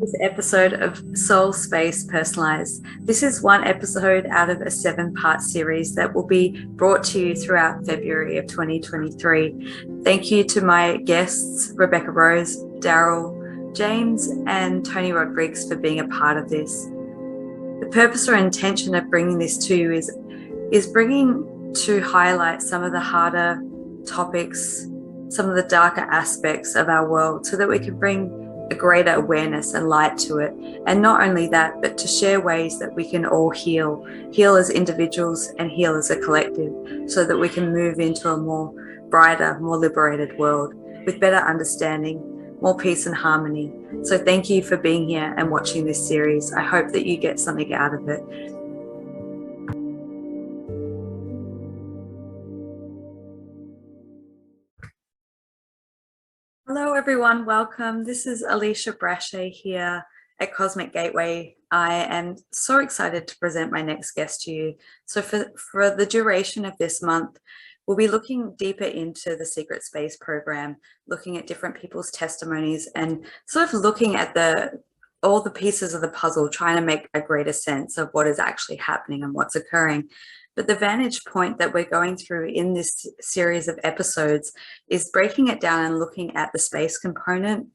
This episode of Soul Space Personalized. This is one episode out of a 7-part series that will be brought to you throughout February of 2023. Thank you to my guests, Rebecca Rose, Daryl, James, and Tony Rodriguez for being a part of this. The purpose or intention of bringing this to you is bringing to highlight some of the harder topics, some of the darker aspects of our world so that we can bring a greater awareness and light to it. And not only that, but to share ways that we can all heal as individuals and heal as a collective, so that we can move into a more brighter, more liberated world with better understanding, more peace and harmony. So thank you for being here and watching this series. I hope that you get something out of it. Hello everyone, welcome. This is Alicia Brashe here at Cosmic Gateway. I am so excited to present my next guest to you. So for the duration of this month, we'll be looking deeper into the Secret Space program, looking at different people's testimonies and sort of looking at all the pieces of the puzzle, trying to make a greater sense of what is actually happening and what's occurring. But the vantage point that we're going through in this series of episodes is breaking it down and looking at the space component.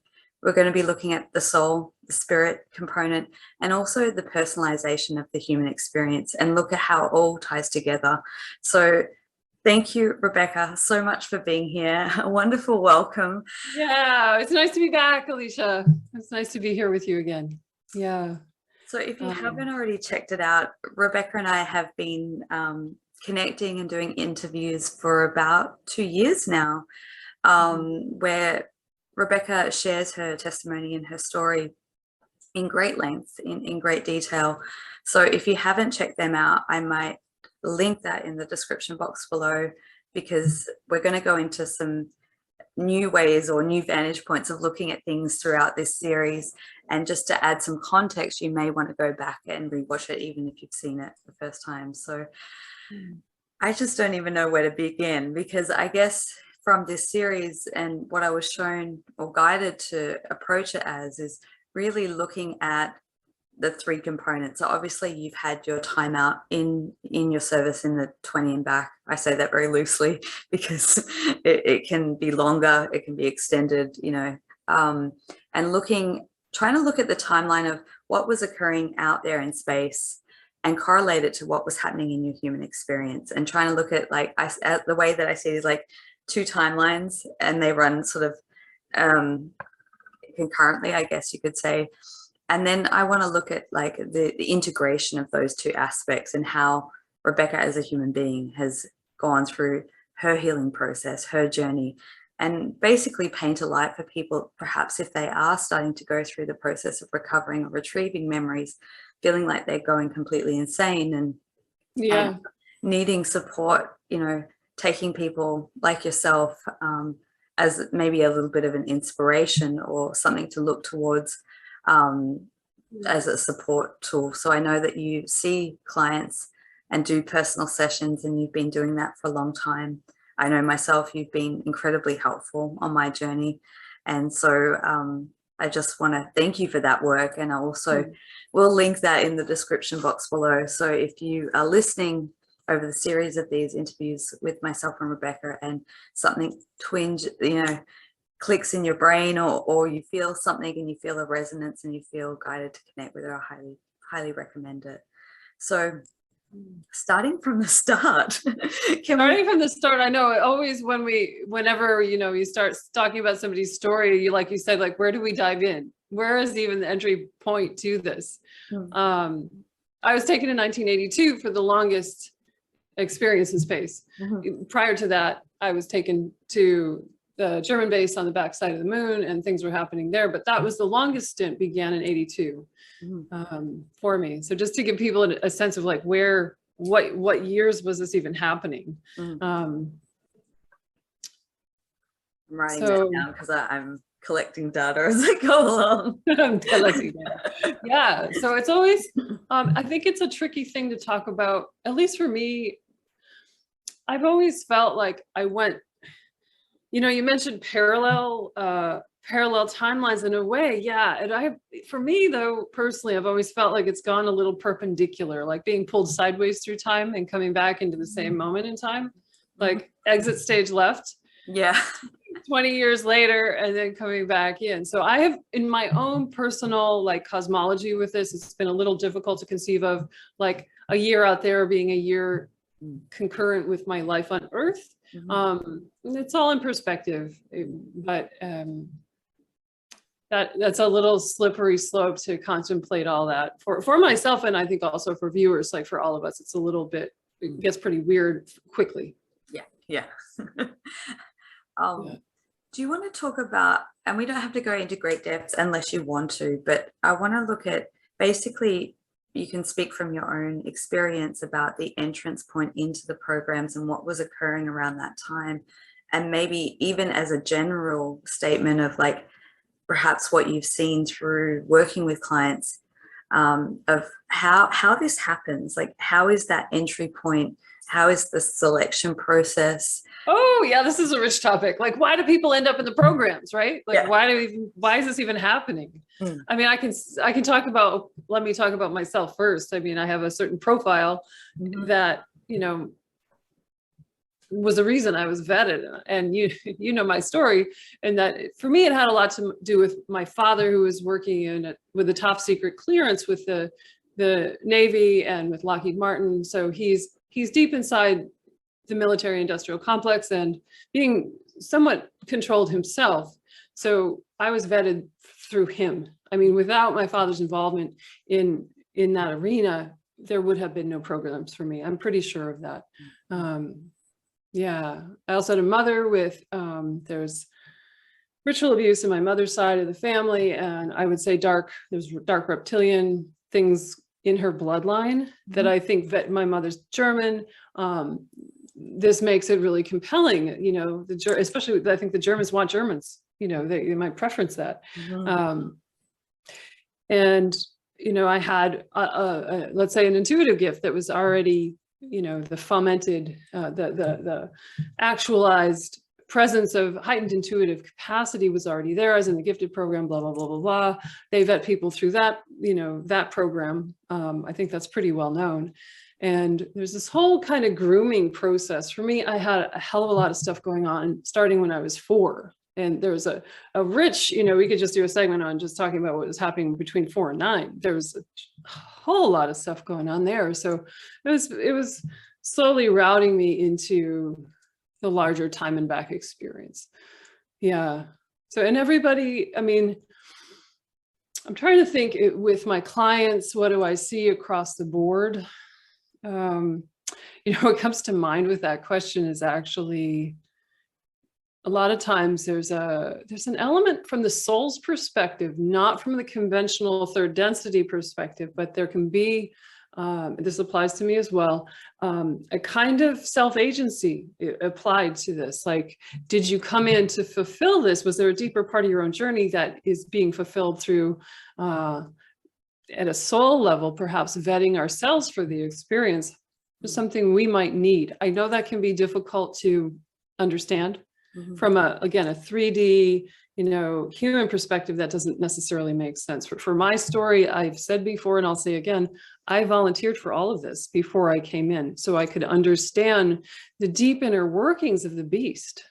We're going to be looking at the soul, the spirit component, and also the personalization of the human experience, and look at how it all ties together. So thank you, Rebecca, so much for being here. A wonderful welcome. Yeah, it's nice to be back, Alicia. It's nice to be here with you again. Yeah. So if you haven't already checked it out, Rebecca and I have been connecting and doing interviews for about 2 years now, where Rebecca shares her testimony and her story in great length, in great detail. So if you haven't checked them out, I might link that in the description box below, because we're going to go into some new ways or new vantage points of looking at things throughout this series. And just to add some context, you may want to go back and rewatch it even if you've seen it the first time. So I just don't even know where to begin, because I guess from this series and what I was shown or guided to approach it as is really looking at the 3 components. So obviously you've had your time out in your service in the 20 and back. I say that very loosely because it can be longer, it can be extended, you know, and trying to look at the timeline of what was occurring out there in space and correlate it to what was happening in your human experience, and trying to look at, like, the way that I see it is like 2 timelines, and they run sort of concurrently, I guess you could say. And then I want to look at like the integration of those 2 aspects and how Rebecca as a human being has gone through her healing process, her journey, and basically paint a light for people, perhaps if they are starting to go through the process of recovering or retrieving memories, feeling like they're going completely insane and needing support, you know, taking people like yourself as maybe a little bit of an inspiration or something to look towards as a support tool. So I know that you see clients and do personal sessions, and you've been doing that for a long time. I know myself, you've been incredibly helpful on my journey. And so I just want to thank you for that work. And I also will link that in the description box below. So if you are listening over the series of these interviews with myself and Rebecca and something clicks in your brain, or you feel something and you feel a resonance and you feel guided to connect with it, I highly recommend it. So starting from the start. I know always whenever, you know, you start talking about somebody's story, you, like you said, like, where do we dive in? Where is even the entry point to this? I was taken in 1982 for the longest experience in space. Prior to that, I was taken to the German base on the backside of the moon, and things were happening there. But that was the longest stint, began in 82 for me. So just to give people a sense of like what years was this even happening? I'm writing that down because I'm collecting data as I go along. Yeah, so it's always, I think it's a tricky thing to talk about. At least for me, I've always felt like I went You know, you mentioned parallel timelines in a way. Yeah. And for me though, personally, I've always felt like it's gone a little perpendicular, like being pulled sideways through time and coming back into the same moment in time, like exit stage left. Yeah. 20 years later and then coming back in. So I have, in my own personal like cosmology with this, it's been a little difficult to conceive of like a year out there being a year concurrent with my life on Earth. It's all in perspective, but that's a little slippery slope to contemplate all that for myself, and I think also for viewers, like for all of us, it's a little bit, it gets pretty weird quickly. Yeah. Do you want to talk about, and we don't have to go into great depths unless you want to, but I want to look at, basically you can speak from your own experience about the entrance point into the programs and what was occurring around that time, and maybe even as a general statement of like perhaps what you've seen through working with clients, of how this happens, like how is that entry point, how is the selection process? Oh yeah, this is a rich topic. Like, why do people end up in the programs, right? Like, why is this even happening? I mean, I can talk about, let me talk about myself first. I mean, I have a certain profile that, you know, was the reason I was vetted, and you know my story, and that for me it had a lot to do with my father, who was working with a top secret clearance with the Navy and with Lockheed Martin. So he's deep inside the military industrial complex and being somewhat controlled himself. So I was vetted through him. I mean, without my father's involvement in that arena, there would have been no programs for me. I'm pretty sure of that. Yeah, I also had a mother with, there's ritual abuse in my mother's side of the family. And I would say there's dark reptilian things in her bloodline that I think my mother's German. This makes it really compelling, you know, especially I think the Germans want Germans, you know, they might preference that. And, you know, I had, let's say, an intuitive gift that was already, you know, the fomented, the actualized presence of heightened intuitive capacity was already there. I was in the gifted program, blah, blah, blah, blah, blah. They vet people through that, you know, that program. I think that's pretty well known. And there's this whole kind of grooming process. For me, I had a hell of a lot of stuff going on starting when I was 4. And there was a rich, you know, we could just do a segment on just talking about what was happening between 4 and 9. There was a whole lot of stuff going on there. So it was slowly routing me into the larger time and back experience. Yeah. So, and everybody, I mean, I'm trying to think with my clients, what do I see across the board? You know, what comes to mind with that question is actually, a lot of times there's an element from the soul's perspective, not from the conventional third density perspective, but there can be, this applies to me as well, a kind of self-agency applied to this. Like, did you come in to fulfill this? Was there a deeper part of your own journey that is being fulfilled through, at a soul level, perhaps vetting ourselves for the experience? Is something we might need. I know that can be difficult to understand. From again, a 3D, you know, human perspective, that doesn't necessarily make sense. For my story, I've said before, and I'll say again, I volunteered for all of this before I came in, so I could understand the deep inner workings of the beast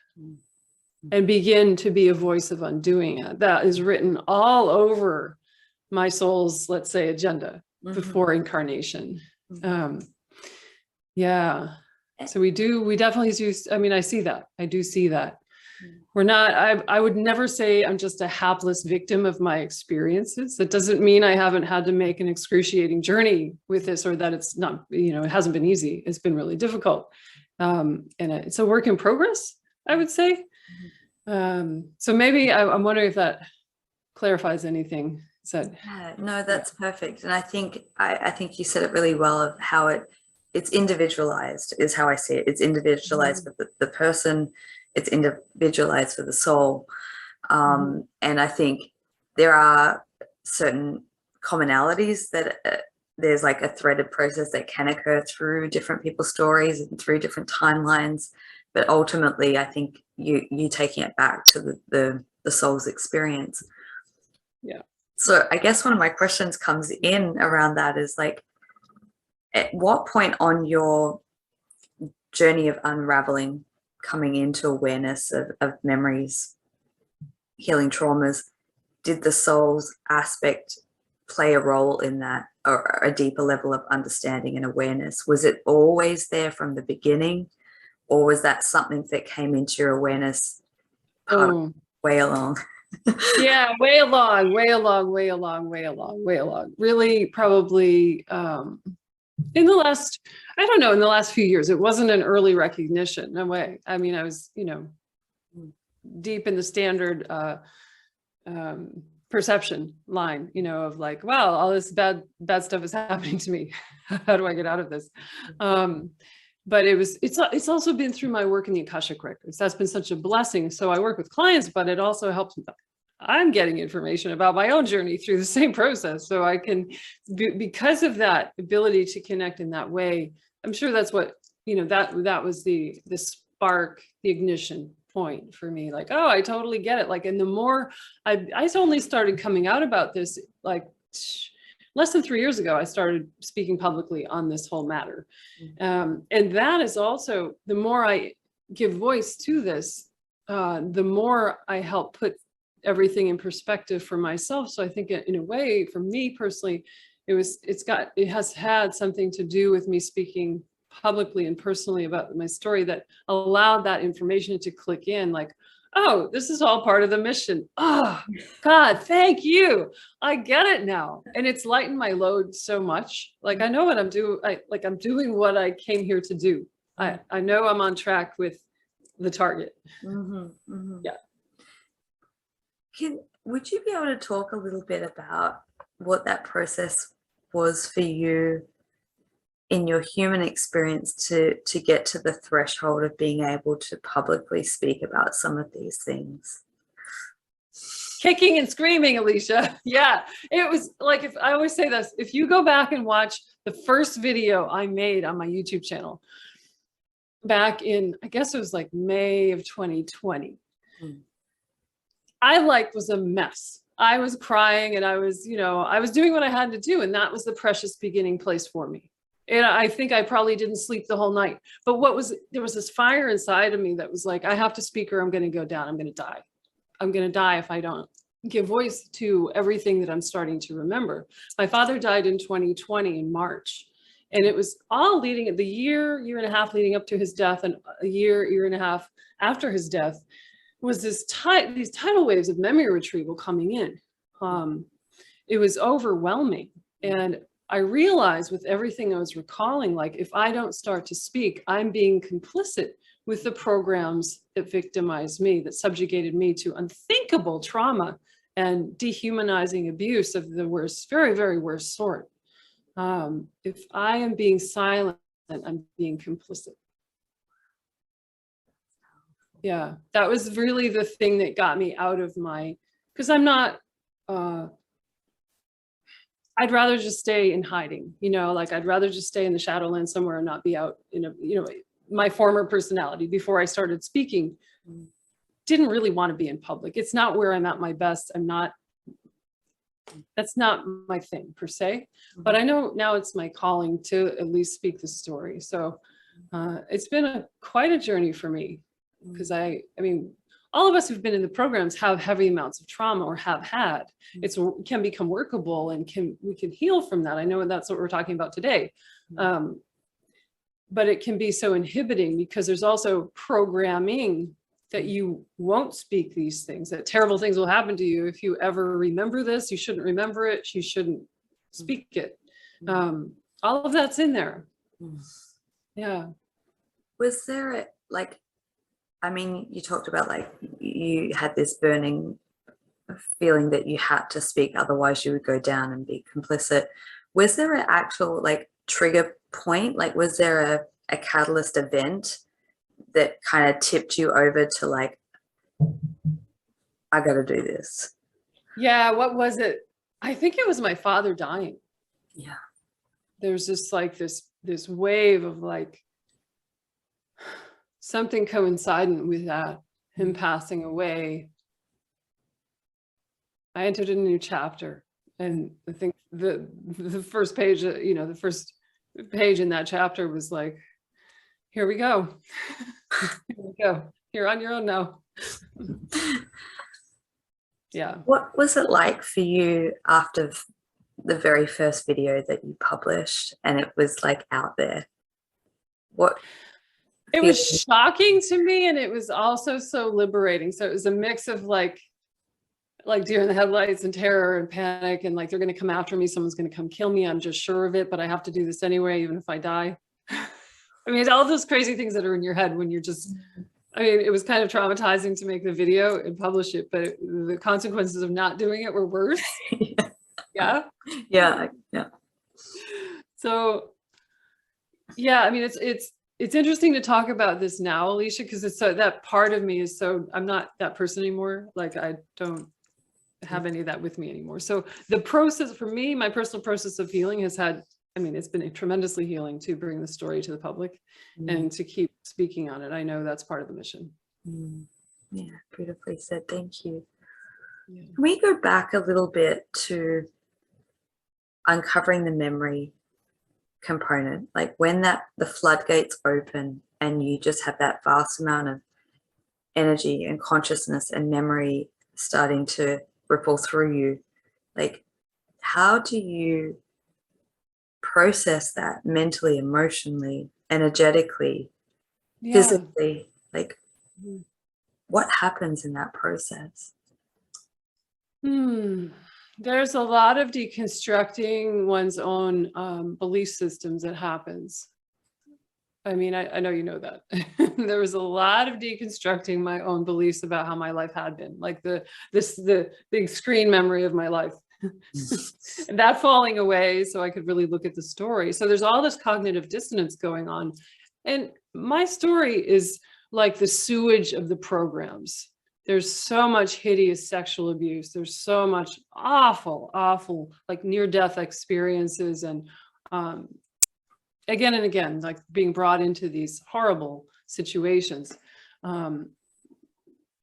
and begin to be a voice of undoing it. That is written all over my soul's, let's say, agenda before incarnation. Yeah. So we definitely do. I mean, I see that. I do see that. We're not, I would never say I'm just a hapless victim of my experiences. That doesn't mean I haven't had to make an excruciating journey with this, or that it's not, you know, it hasn't been easy. It's been really difficult. And it's a work in progress, I would say. So maybe I'm wondering if that clarifies anything. Yeah, no, that's perfect. And I think you said it really well, of how it's individualized is how I see it. It's individualized for the person, it's individualized for the soul. And I think there are certain commonalities that there's like a threaded process that can occur through different people's stories and through different timelines but ultimately I think you taking it back to the soul's experience. Yeah. So I guess one of my questions comes in around that is like, at what point on your journey of unraveling, coming into awareness of memories, healing traumas, did the soul's aspect play a role in that, or a deeper level of understanding and awareness? Was it always there from the beginning, or was that something that came into your awareness way along? Yeah, way along. Really, probably in the last, I don't know, in the last few years. It wasn't an early recognition, no way. I mean, I was, deep in the standard perception line, of like, wow, all this bad stuff is happening to me. How do I get out of this? But it's also been through my work in the Akashic Records. That's been such a blessing. So I work with clients, but it also helps. I'm getting information about my own journey through the same process. So I can, because of that ability to connect in that way, I'm sure that's what, that was the spark, the ignition point for me. Like, oh, I totally get it. Like, and the more I only started coming out about this, like less than 3 years ago, I started speaking publicly on this whole matter. And that is also, the more I give voice to this, the more I help put everything in perspective for myself. So I think in a way, for me personally, it has had something to do with me speaking publicly and personally about my story that allowed that information to click in, like, oh, this is all part of the mission. Oh, God, thank you. I get it now. And it's lightened my load so much. Like, I know what I'm doing. I'm doing what I came here to do. I know I'm on track with the target. Yeah. Would you be able to talk a little bit about what that process was for you in your human experience to get to the threshold of being able to publicly speak about some of these things? Kicking and screaming, Alicia. Yeah, it was like, if I always say this, if you go back and watch the first video I made on my YouTube channel back in, I guess it was like May of 2020, I was a mess. I was crying and I was doing what I had to do. And that was the precious beginning place for me. And I think I probably didn't sleep the whole night. But there was this fire inside of me that was like, I have to speak or I'm going to go down. I'm going to die. I'm going to die if I don't give voice to everything that I'm starting to remember. My father died in 2020 in March. And it was all leading at the year and a half leading up to his death, and a year and a half after his death was these tidal waves of memory retrieval coming in. It was overwhelming. And I realized with everything I was recalling, like, if I don't start to speak, I'm being complicit with the programs that victimized me, that subjugated me to unthinkable trauma and dehumanizing abuse of the worst, very, very worst sort. If I am being silent, I'm being complicit. Yeah, that was really the thing that got me out of because I'm not, I'd rather just stay in hiding, I'd rather just stay in the Shadowlands somewhere and not be out my former personality before I started speaking. Didn't really want to be in public. It's not where I'm at my best. That's not my thing per se, but I know now it's my calling to at least speak the story. So it's been quite a journey for me, because I mean, all of us who've been in the programs have heavy amounts of trauma or have had. It can become workable and we can heal from that. I know that's what we're talking about today. But it can be so inhibiting because there's also programming that you won't speak these things, that terrible things will happen to you if you ever remember this. You shouldn't remember it. You shouldn't speak it. All of that's in there. Yeah. Was there you talked about you had this burning feeling that you had to speak, otherwise you would go down and be complicit. Was there an actual trigger point? Was there a catalyst event that kind of tipped you over to I got to do this? Yeah. What was it? I think it was my father dying. Yeah. There's this this wave of something coincident with that, him passing away, I entered a new chapter. And I think the first page, the first page in that chapter was like, here we go. Here we go. You're on your own now. Yeah. What was it like for you after the very first video that you published and it was like out there? It was shocking to me, and it was also so liberating. So it was a mix of like deer in the headlights and terror and panic, and like, they're going to come after me, someone's going to come kill me, I'm just sure of it, but I have to do this anyway, even if I die. I mean, all those crazy things that are in your head when you're just, I mean, it was kind of traumatizing to make the video and publish it, but the consequences of not doing it were worse. Yeah. So yeah, I mean, it's interesting to talk about this now, Alicia, because it's so, that part of me is so, I'm not that person anymore. Like, I don't have any of that with me anymore. So the process for me, my personal process of healing has had, I mean, it's been tremendously healing to bring the story to the public and to keep speaking on it. I know that's part of the mission. Yeah, beautifully said. Thank you. Yeah. Can we go back a little bit to uncovering the memory component, like when the floodgates open and you just have that vast amount of energy and consciousness and memory starting to ripple through you, like, how do you process that mentally, emotionally, energetically, physically? Like, what happens in that process? There's a lot of deconstructing one's own belief systems that happens. I mean, I know you know that. There was a lot of deconstructing my own beliefs about how my life had been, like the big screen memory of my life. And that falling away so I could really look at the story. So there's all this cognitive dissonance going on. And my story is like the sewage of the programs. There's so much hideous sexual abuse. There's so much awful, like near-death experiences, and again and again, like being brought into these horrible situations.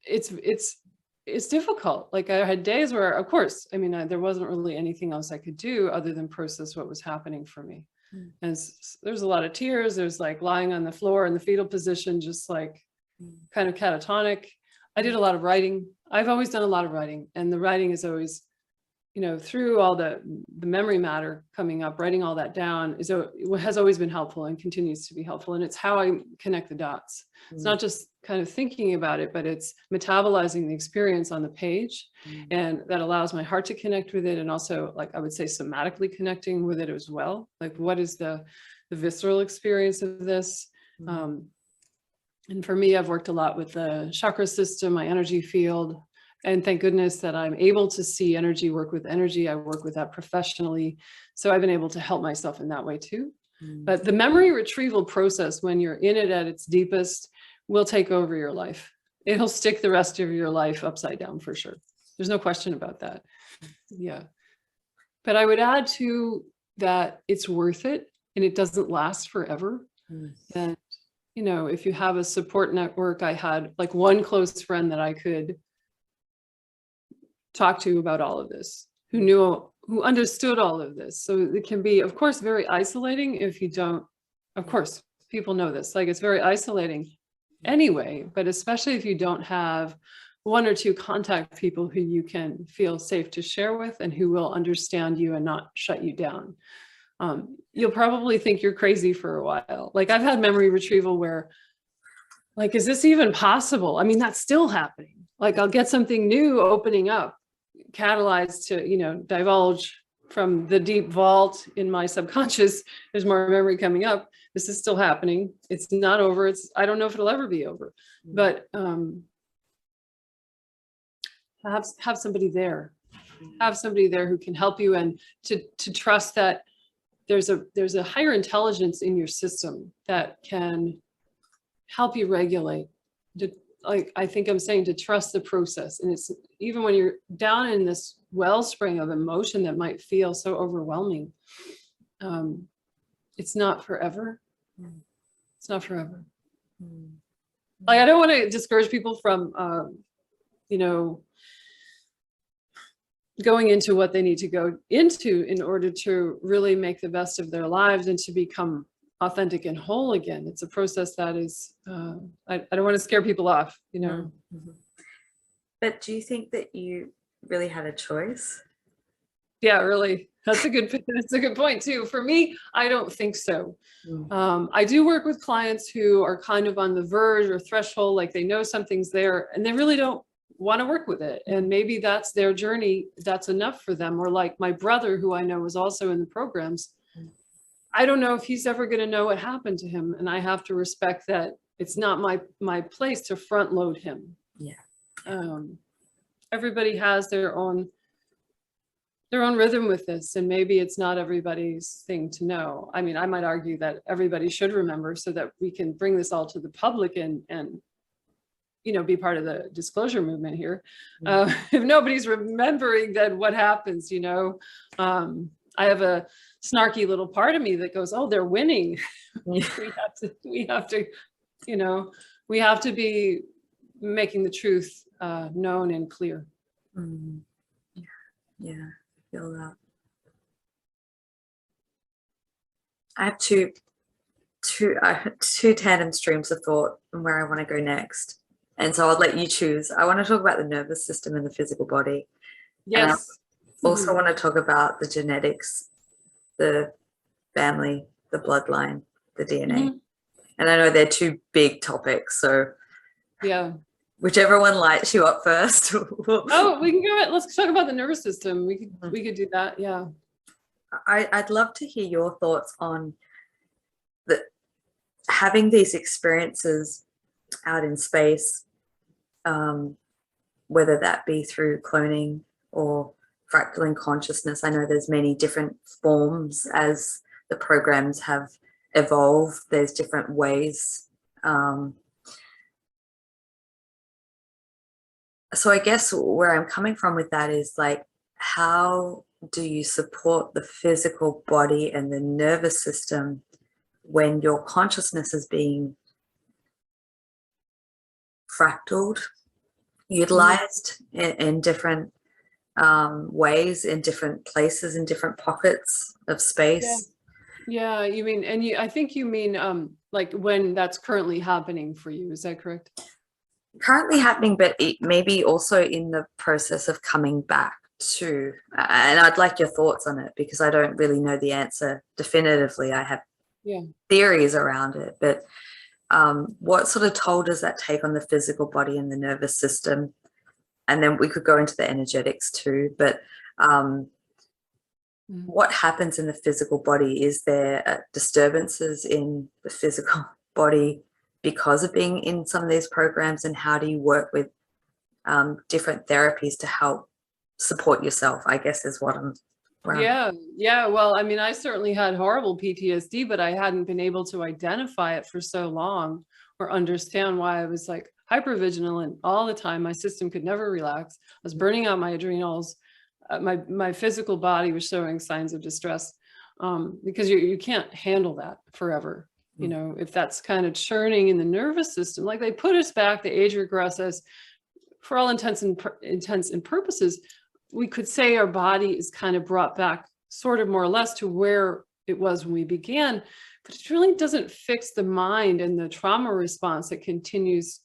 It's difficult. Like, I had days where, of course, I mean, there wasn't really anything else I could do other than process what was happening for me. And there's a lot of tears. There's like lying on the floor in the fetal position, just like kind of catatonic. I did a lot of writing. I've always done a lot of writing, and the writing is always, through all the memory matter coming up, writing all that down has always been helpful and continues to be helpful. And it's how I connect the dots. It's not just kind of thinking about it, but it's metabolizing the experience on the page. And that allows my heart to connect with it. And also, like, I would say, somatically connecting with it as well. Like, what is the visceral experience of this? And for me, I've worked a lot with the chakra system, my energy field, and thank goodness that I'm able to see energy, work with energy. I work with that professionally. So I've been able to help myself in that way too. But the memory retrieval process, when you're in it at its deepest, will take over your life. It'll stick the rest of your life upside down for sure. There's no question about that. Yeah. But I would add to that, it's worth it, and it doesn't last forever. And if you have a support network, I had like one close friend that I could talk to about all of this, who understood all of this. So it can be, of course, very isolating if you don't, of course, people know this, like, it's very isolating anyway, but especially if you don't have one or two contact people who you can feel safe to share with and who will understand you and not shut you down. You'll probably think you're crazy for a while. Like, I've had memory retrieval where, like, is this even possible? I mean, that's still happening. Like, I'll get something new opening up, catalyzed to, divulge from the deep vault in my subconscious. There's more memory coming up. This is still happening. It's not over. I don't know if it'll ever be over, but have somebody there. Have somebody there who can help you, and to trust that there's a higher intelligence in your system that can help you regulate. I think I'm saying to trust the process. And it's even when you're down in this wellspring of emotion that might feel so overwhelming, it's not forever. It's not forever. Like, I don't want to discourage people from, you know, going into what they need to go into in order to really make the best of their lives and to become authentic and whole again. It's a process that is, I don't want to scare people off, you know. But do you think that you really had a choice? Yeah, really. That's a good point too. For me, I don't think so. I do work with clients who are kind of on the verge or threshold, like they know something's there and they really don't want to work with it. And maybe that's their journey. That's enough for them. Or like my brother, who I know was also in the programs. I don't know if he's ever going to know what happened to him. And I have to respect that it's not my place to front load him. Yeah. Everybody has their own rhythm with this, and maybe it's not everybody's thing to know. I mean, I might argue that everybody should remember so that we can bring this all to the public and you know, be part of the disclosure movement here. If nobody's remembering, then what happens, you know? I have a snarky little part of me that goes, oh, they're winning. we have to, you know, we have to be making the truth known and clear. Yeah, I feel that. I have two tandem streams of thought and where I want to go next. And so I'll let you choose. I want to talk about the nervous system and the physical body. Yes. And I also want to talk about the genetics, the family, the bloodline, the DNA. And I know they're two big topics. So yeah, whichever one lights you up first. Oh, we can go ahead. Let's talk about the nervous system. We could do that. Yeah. I'd love to hear your thoughts on having these experiences out in space, whether that be through cloning or fractaling consciousness. I know there's many different forms as the programs have evolved. There's different ways. So I guess where I'm coming from with that is like, how do you support the physical body and the nervous system when your consciousness is being fractaled, utilized in different ways, in different places, in different pockets of space? Yeah, you mean, and I think you mean like when that's currently happening for you, is that correct? Currently happening, but it maybe also in the process of coming back to, and I'd like your thoughts on it because I don't really know the answer definitively. I have theories around it, but what sort of toll does that take on the physical body and the nervous system? And then we could go into the energetics too, but what happens in the physical body? Is there disturbances in the physical body because of being in some of these programs, and how do you work with different therapies to help support yourself, I guess is what I'm Yeah. Well, I mean, I certainly had horrible PTSD, but I hadn't been able to identify it for so long or understand why I was like hypervigilant all the time. My system could never relax. I was burning out my adrenals. My physical body was showing signs of distress because you can't handle that forever. You know, if that's kind of churning in the nervous system, like they put us back, they age regress us, for all intents and purposes, we could say our body is kind of brought back sort of more or less to where it was when we began, but it really doesn't fix the mind and the trauma response that continues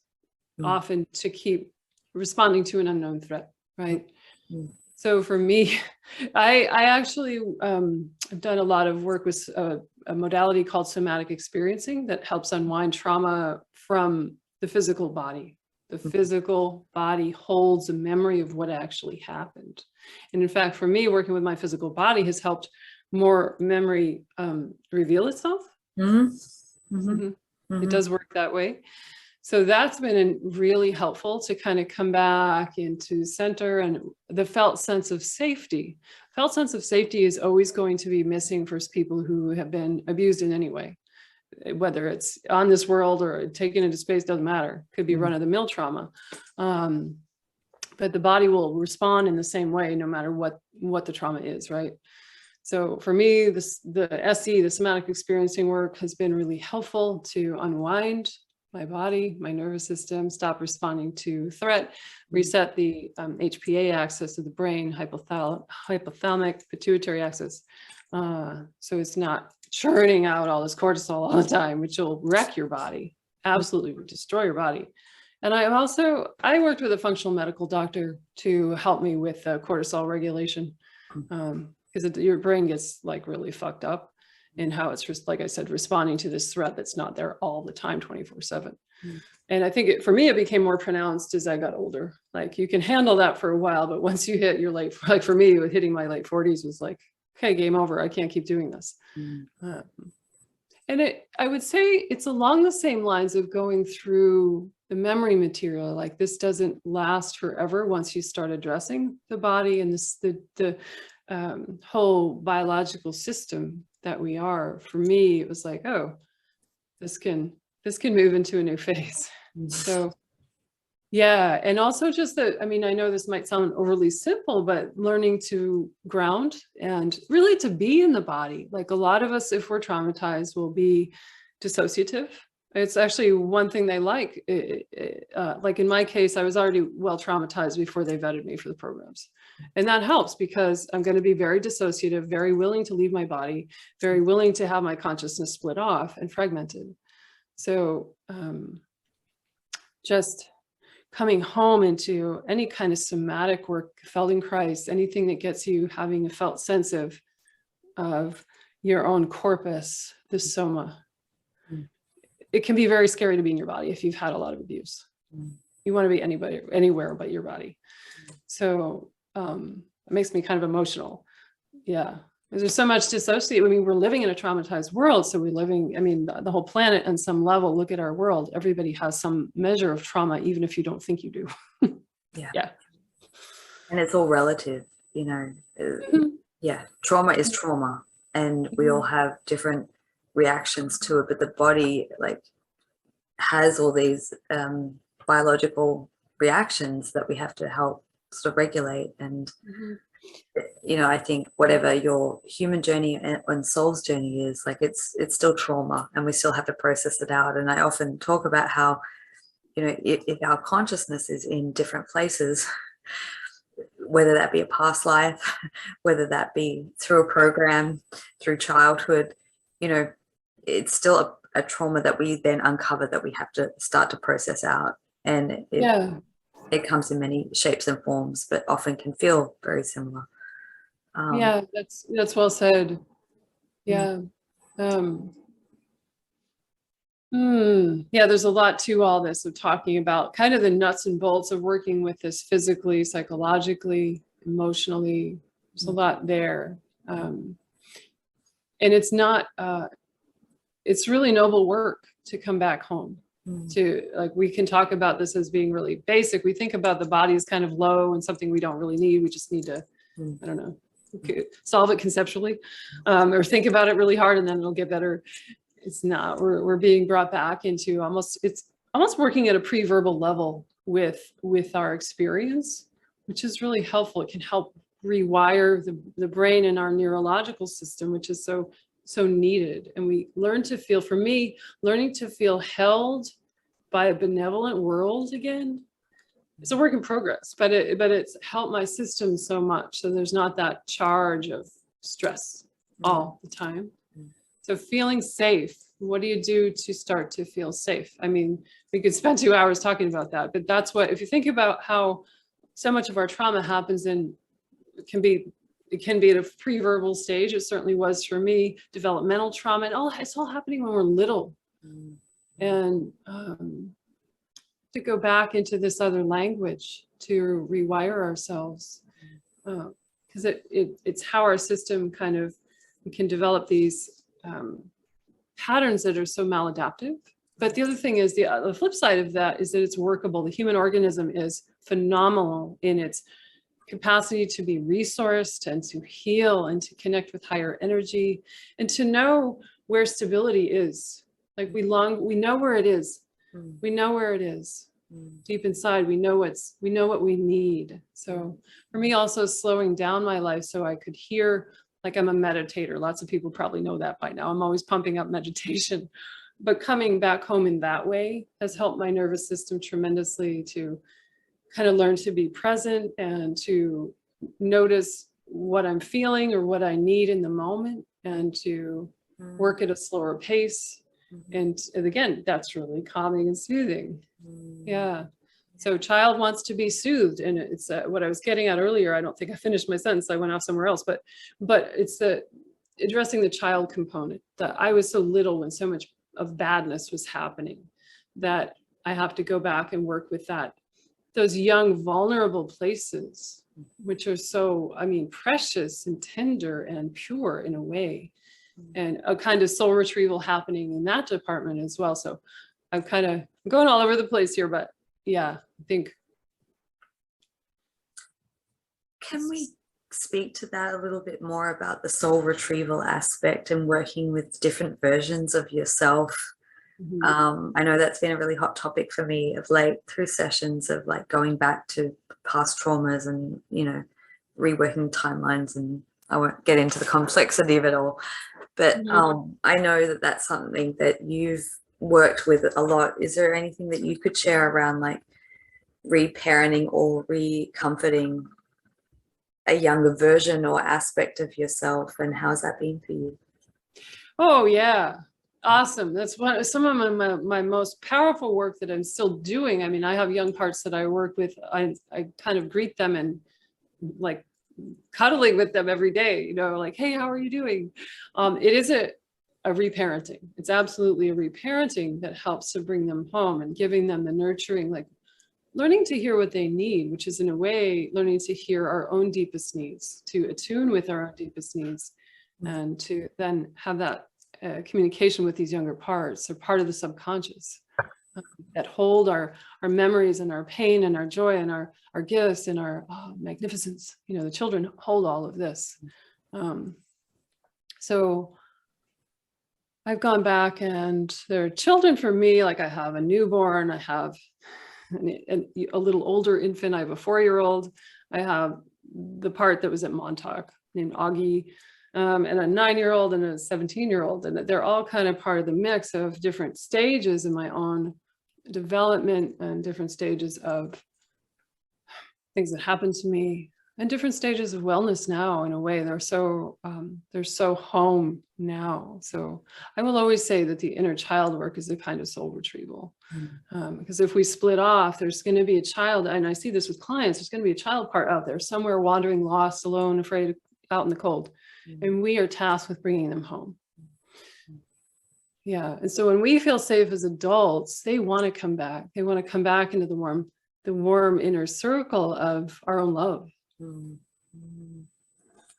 often to keep responding to an unknown threat, right? So for me, I actually have done a lot of work with a modality called somatic experiencing that helps unwind trauma from the physical body. The physical body holds a memory of what actually happened. And in fact, for me, working with my physical body has helped more memory reveal itself. It does work that way. So that's been really helpful to kind of come back into center and the felt sense of safety. Felt sense of safety is always going to be missing for people who have been abused in any way. Whether it's on this world or taken into space, doesn't matter. Could be run-of-the-mill trauma. But the body will respond in the same way no matter what the trauma is, right? So for me, the SE, the somatic experiencing work has been really helpful to unwind my body, my nervous system, stop responding to threat, reset the HPA axis of the brain, hypothalamic pituitary axis. So it's not churning out all this cortisol all the time, which will wreck your body, absolutely destroy your body. And I worked with a functional medical doctor to help me with cortisol regulation, because your brain gets like really fucked up in how it's just, like I said, responding to this threat that's not there all the time, 24/7. And I think for me, it became more pronounced as I got older. Like you can handle that for a while, but once you hit your like for me, hitting my late 40s was like, okay, game over. I can't keep doing this. And I would say it's along the same lines of going through the memory material. Like this doesn't last forever once you start addressing the body and the whole biological system that we are. For me, it was like, oh, this can move into a new phase. So yeah, and also just I know this might sound overly simple, but learning to ground and really to be in the body. Like a lot of us, if we're traumatized, will be dissociative. It's actually one thing they like. Like in my case, I was already well traumatized before they vetted me for the programs. And that helps because I'm going to be very dissociative, very willing to leave my body, very willing to have my consciousness split off and fragmented. So just coming home into any kind of somatic work, Feldenkrais, anything that gets you having a felt sense of your own corpus, the soma. It can be very scary to be in your body if you've had a lot of abuse. You want to be anywhere but your body. So it makes me kind of emotional. Yeah. There's so much dissociate. I mean, we're living in a traumatized world. So the whole planet on some level, look at our world. Everybody has some measure of trauma, even if you don't think you do. Yeah. And it's all relative, Yeah. Trauma is trauma. And we all have different reactions to it, but the body has all these biological reactions that we have to help sort of regulate. And I think whatever your human journey and soul's journey is, it's still trauma, and we still have to process it out. And I often talk about how if our consciousness is in different places, whether that be a past life, whether that be through a program, through childhood, it's still a trauma that we then uncover, that we have to start to process out. And it comes in many shapes and forms, but often can feel very similar. Yeah, that's well said. Yeah. Yeah, there's a lot to all this of talking about kind of the nuts and bolts of working with this physically, psychologically, emotionally. There's a lot there. And it's not, it's really noble work to come back home. We can talk about this as being really basic. We think about the body as kind of low and something we don't really need. We just need to, I don't know, solve it conceptually, or think about it really hard and then it'll get better. It's not. We're being brought back into it's almost working at a pre-verbal level with our experience, which is really helpful. It can help rewire the brain and our neurological system, which is so needed. And we learn to feel, for me, learning to feel held by a benevolent world again. It's a work in progress, but it's helped my system so much. So there's not that charge of stress all the time. So feeling safe, what do you do to start to feel safe? I mean, we could spend 2 hours talking about that, but that's what, if you think about how so much of our trauma happens it can be at a pre-verbal stage. It certainly was for me, developmental trauma, and it's all happening when we're little. And to go back into this other language to rewire ourselves, because it's how our system we can develop these patterns that are so maladaptive. But the other thing is, the flip side of that is that it's workable. The human organism is phenomenal in its capacity to be resourced and to heal and to connect with higher energy and to know where stability is. Like we know where it is. We know where it is. Deep inside, we know what we need. So for me, also slowing down my life so I could hear, like I'm a meditator. Lots of people probably know that by now. I'm always pumping up meditation. but coming back home in that way has helped my nervous system tremendously to kind of learn to be present and to notice what I'm feeling or what I need in the moment, and to work at a slower pace. And again, that's really calming and soothing. Yeah. So child wants to be soothed, and it's what I was getting at earlier. I don't think I finished my sentence. I went off somewhere else, but it's the addressing the child component. That I was so little when so much of badness was happening, that I have to go back and work with those young, vulnerable places, which are so, I mean, precious and tender and pure in a way, and a kind of soul retrieval happening in that department as well. So I'm kind of going all over the place here, but yeah, I think. Can we speak to that a little bit more about the soul retrieval aspect and working with different versions of yourself? I know that's been a really hot topic for me of late, through sessions of like going back to past traumas and, you know, reworking timelines, and I won't get into the complexity of it all, but I know that that's something that you've worked with a lot. Is there anything that you could share around like reparenting or re-comforting a younger version or aspect of yourself, and how's that been for you? Oh yeah, awesome. That's some of my most powerful work that I'm still doing. I mean, I have young parts that I work with. I kind of greet them and like cuddling with them every day, you know, like, hey, how are you doing? It is a reparenting. It's absolutely a reparenting that helps to bring them home and giving them the nurturing, like learning to hear what they need, which is in a way learning to hear our own deepest needs, to attune with our own deepest needs, and to then have that communication with these younger parts. They're part of the subconscious that hold our memories and our pain and our joy and our gifts and our magnificence. You know, the children hold all of this. So I've gone back, and they're children for me. Like I have a newborn, I have a little older infant, I have a 4-year-old, I have the part that was at Montauk named Augie, and a 9-year-old and a 17-year-old, and they're all kind of part of the mix of different stages in my own development and different stages of things that happened to me and different stages of wellness now. In a way, they're so home now. So I will always say that the inner child work is a kind of soul retrieval, because if we split off, there's going to be a child, and I see this with clients, there's going to be a child part out there somewhere, wandering, lost, alone, afraid, out in the cold, and we are tasked with bringing them home. Yeah. And so when we feel safe as adults, they want to come back. They want to come back into the warm inner circle of our own love.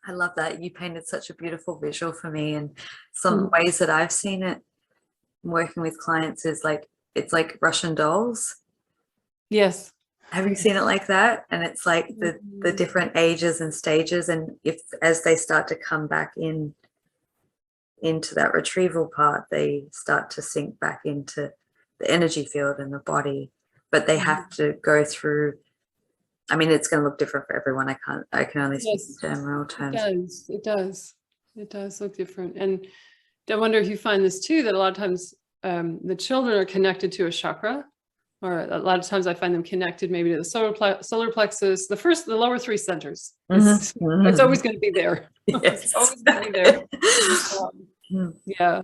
I love that. You painted such a beautiful visual for me, and some ways that I've seen it working with clients is like, it's like Russian dolls. Yes. Have you seen it like that? And it's like the different ages and stages, and if as they start to come back into that retrieval part, they start to sink back into the energy field and the body, but they have to go through, I mean, it's going to look different for everyone. I can only speak in general terms. It does look different. And I wonder if you find this too, that a lot of times the children are connected to a chakra, or a lot of times I find them connected maybe to the solar plexus, the lower 3 centers. It's always going to be there. Yes. It's always going to be there. Yeah.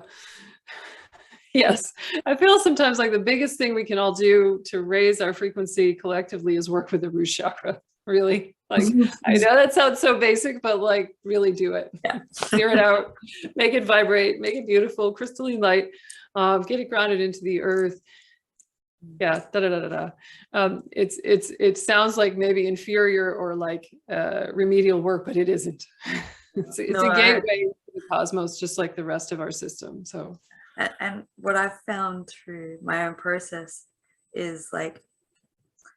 Yes. I feel sometimes like the biggest thing we can all do to raise our frequency collectively is work with the root chakra. Really. Like, I know that sounds so basic, but like really do it. Yeah. Clear it out, make it vibrate, make it beautiful, crystalline light, get it grounded into the earth. Yeah. It sounds like maybe inferior or like remedial work, but it isn't. It's a gateway to the cosmos, just like the rest of our system. So, and what I've found through my own process is like,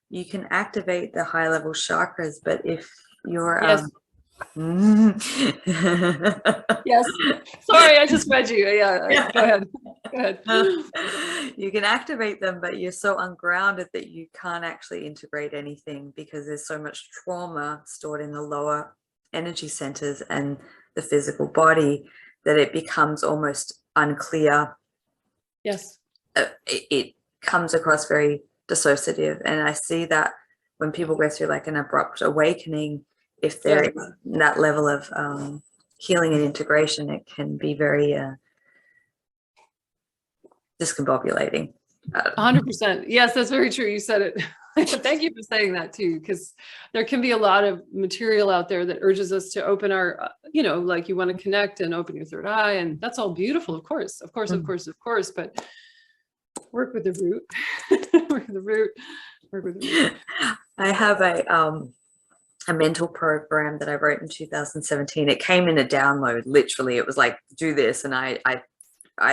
you can activate the high level chakras, but if you're yes, sorry, I just read you. Yeah. Go ahead. You can activate them, but you're so ungrounded that you can't actually integrate anything, because there's so much trauma stored in the lower energy centers and the physical body that it becomes almost unclear Yes. it comes across very dissociative. And I see that when people go through like an abrupt awakening, if there is that level of healing and integration, it can be very discombobulating. 100%. Yes, that's very true. You said it. Thank you for saying that too, because there can be a lot of material out there that urges us to open our, like you want to connect and open your third eye, and that's all beautiful, of course, but work with the root, work with the root, work with the root. I have a mental program that I wrote in 2017. It came in a download, literally. It was like, do this. And I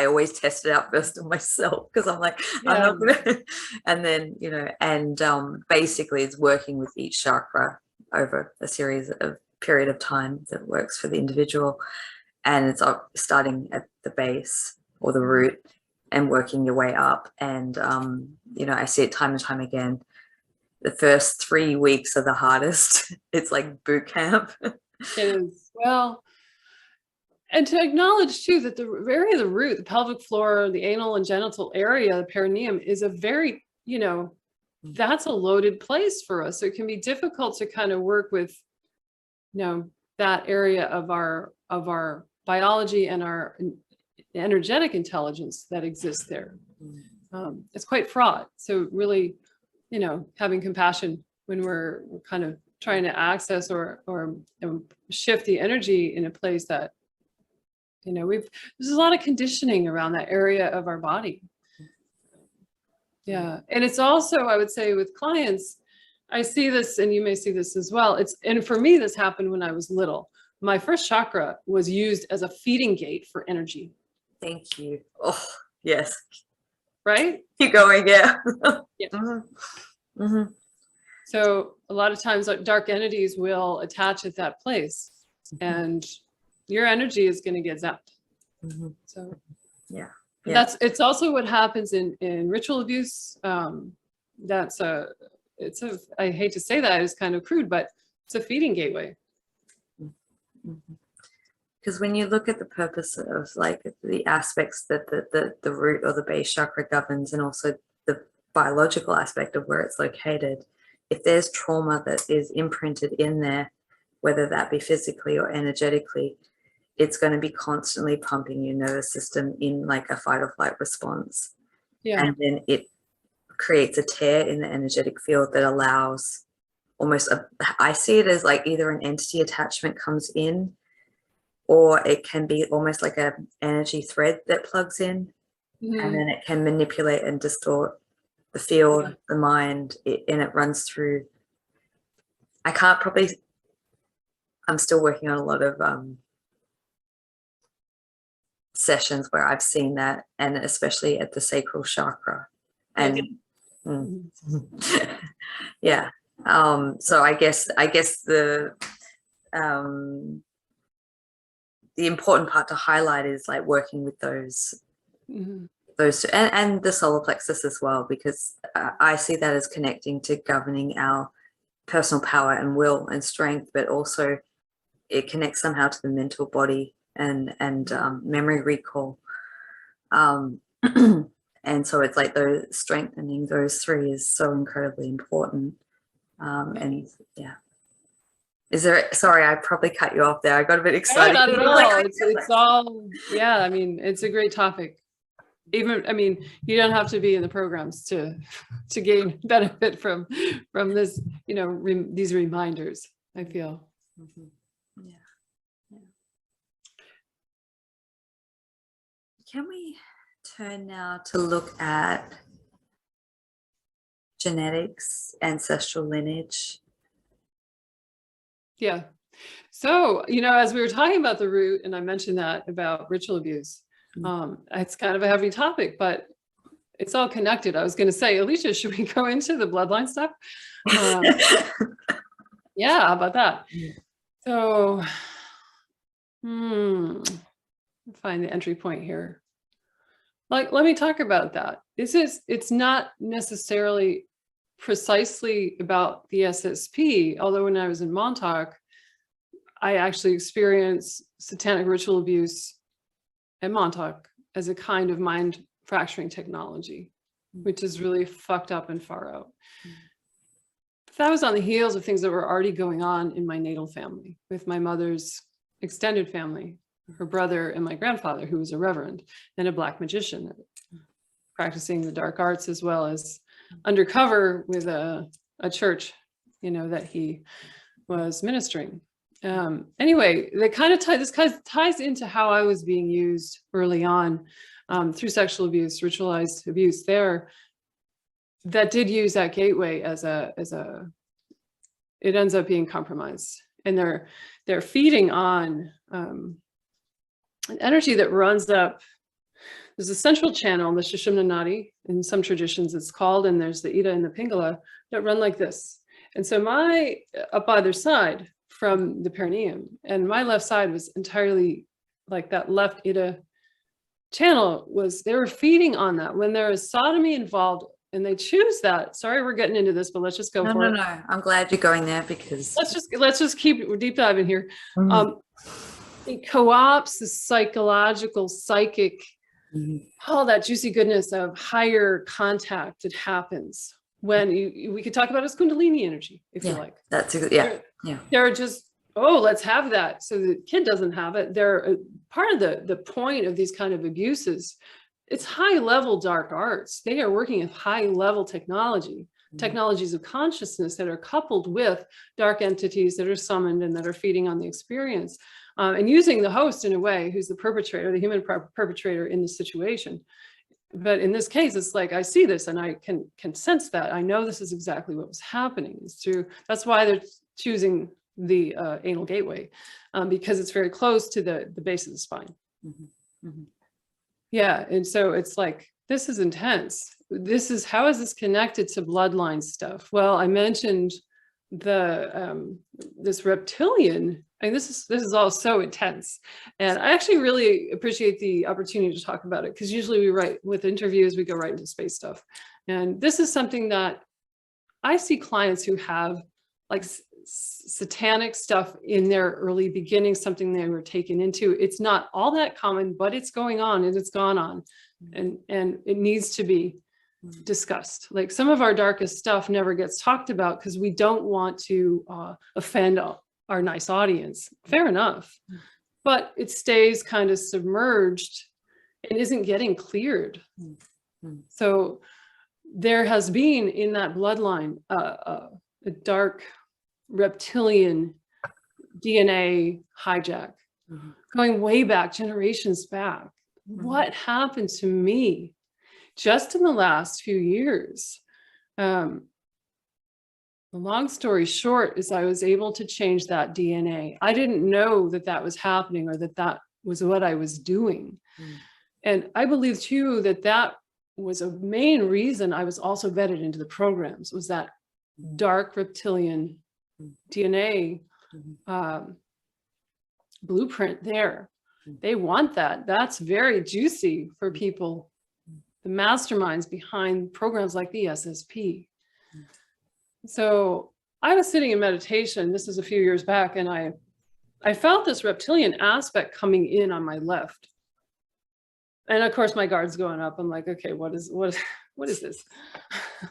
always test it out first on myself, because I'm like, I'm not gonna. And then, basically it's working with each chakra over a period of time that works for the individual. And it's starting at the base or the root and working your way up. And, I see it time and time again. The first 3 weeks are the hardest. It's like boot camp. It is. Well, and to acknowledge too that the area of the root, the pelvic floor, the anal and genital area, the perineum, is a very, that's a loaded place for us. So it can be difficult to kind of work with, that area of our biology and our energetic intelligence that exists there. It's quite fraught. So really, having compassion when we're kind of trying to access or shift the energy in a place that, there's a lot of conditioning around that area of our body. Yeah. And it's also, I would say with clients, I see this, and you may see this as well. And for me, this happened when I was little. My first chakra was used as a feeding gate for energy. Thank you. Oh, yes. Right? Keep going. Yeah. Yeah. Mm-hmm. Mm-hmm. So a lot of times dark entities will attach at that place, and your energy is going to get zapped. Mm-hmm. So yeah. It's also what happens in ritual abuse. I hate to say that, it's kind of crude, but it's a feeding gateway. Because when you look at the purpose of like the aspects that the root or the base chakra governs, and also the biological aspect of where it's located, if there's trauma that is imprinted in there, whether that be physically or energetically, it's going to be constantly pumping your nervous system in like a fight or flight response. Yeah. And then it creates a tear in the energetic field that allows I see it as like either an entity attachment comes in, or it can be almost like an energy thread that plugs in, and then it can manipulate and distort the field, the mind, and it runs through. I'm still working on a lot of sessions where I've seen that, and especially at the sacral chakra. And yeah. So I guess the important part to highlight is like working with those and the solar plexus as well, because I see that as connecting to governing our personal power and will and strength, but also it connects somehow to the mental body and memory recall. And so it's like strengthening those three is so incredibly important. And yeah. Sorry, I probably cut you off there. I got a bit excited. No, not at all. It's all, yeah, I mean, it's a great topic. You don't have to be in the programs to gain benefit from this, these reminders, I feel. Mm-hmm. Yeah. Can we turn now to look at genetics, ancestral lineage? Yeah. So, as we were talking about the root, and I mentioned that about ritual abuse, it's kind of a heavy topic, but it's all connected. I was going to say, Alicia, should we go into the bloodline stuff? Yeah, how about that? So, find the entry point here. Like, let me talk about that. It's not necessarily precisely about the SSP, although when I was in Montauk, I actually experienced satanic ritual abuse at Montauk as a kind of mind fracturing technology, which is really fucked up and far out. That was on the heels of things that were already going on in my natal family with my mother's extended family, her brother and my grandfather, who was a reverend and a black magician, practicing the dark arts as well as undercover with a church, you know, that he was ministering. Anyway, they kind of this kind of ties into how I was being used early on through sexual abuse, ritualized abuse there. That did use that gateway as a it ends up being compromised, and they're feeding on an energy that runs up. There's a central channel, the Sushumna Nadi, in some traditions it's called, and there's the Ida and the Pingala that run like this. And so my up either side from the perineum, and my left side was entirely like that left Ida channel they were feeding on that. When there is sodomy involved, and they choose that. Sorry, we're getting into this, but let's just go for it. No. I'm glad you're going there because let's just keep deep diving here. It co-opts the psychological, psychic, all that juicy goodness of higher contact that happens when we could talk about as Kundalini energy, if you like. That's They're just, oh, let's have that. So the kid doesn't have it. They're part of the point of these kind of abuses. It's high level dark arts. They are working with high level technology, technologies of consciousness that are coupled with dark entities that are summoned and that are feeding on the experience, and using the host in a way who's the perpetrator, the human perpetrator in the situation. But in this case, it's like, I see this and I can sense that. I know this is exactly what was happening. It's true. That's why they're choosing the anal gateway, because it's very close to the base of the spine. Yeah, and so it's like, this is intense. How is this connected to bloodline stuff? Well, I mentioned this reptilian, and this is all so intense. And I actually really appreciate the opportunity to talk about it, because usually we write with interviews, we go right into space stuff. And this is something that I see clients who have like satanic stuff in their early beginnings, something they were taken into. It's not all that common, but it's going on and it's gone on, and it needs to be discussed. Like some of our darkest stuff never gets talked about because we don't want to offend our nice audience. Fair enough, but it stays kind of submerged and isn't getting cleared. So there has been in that bloodline a dark reptilian DNA hijack, going way back, generations back. What happened to me just in the last few years? The long story short is I was able to change that DNA. I didn't know that was happening, or that was what I was doing. And I believe too that was a main reason I was also vetted into the programs, was that dark reptilian DNA blueprint there. They want that. That's very juicy for people, the masterminds behind programs like the SSP. So I was sitting in meditation, this is a few years back, and I felt this reptilian aspect coming in on my left. And of course my guard's going up. I'm like, okay, what is this?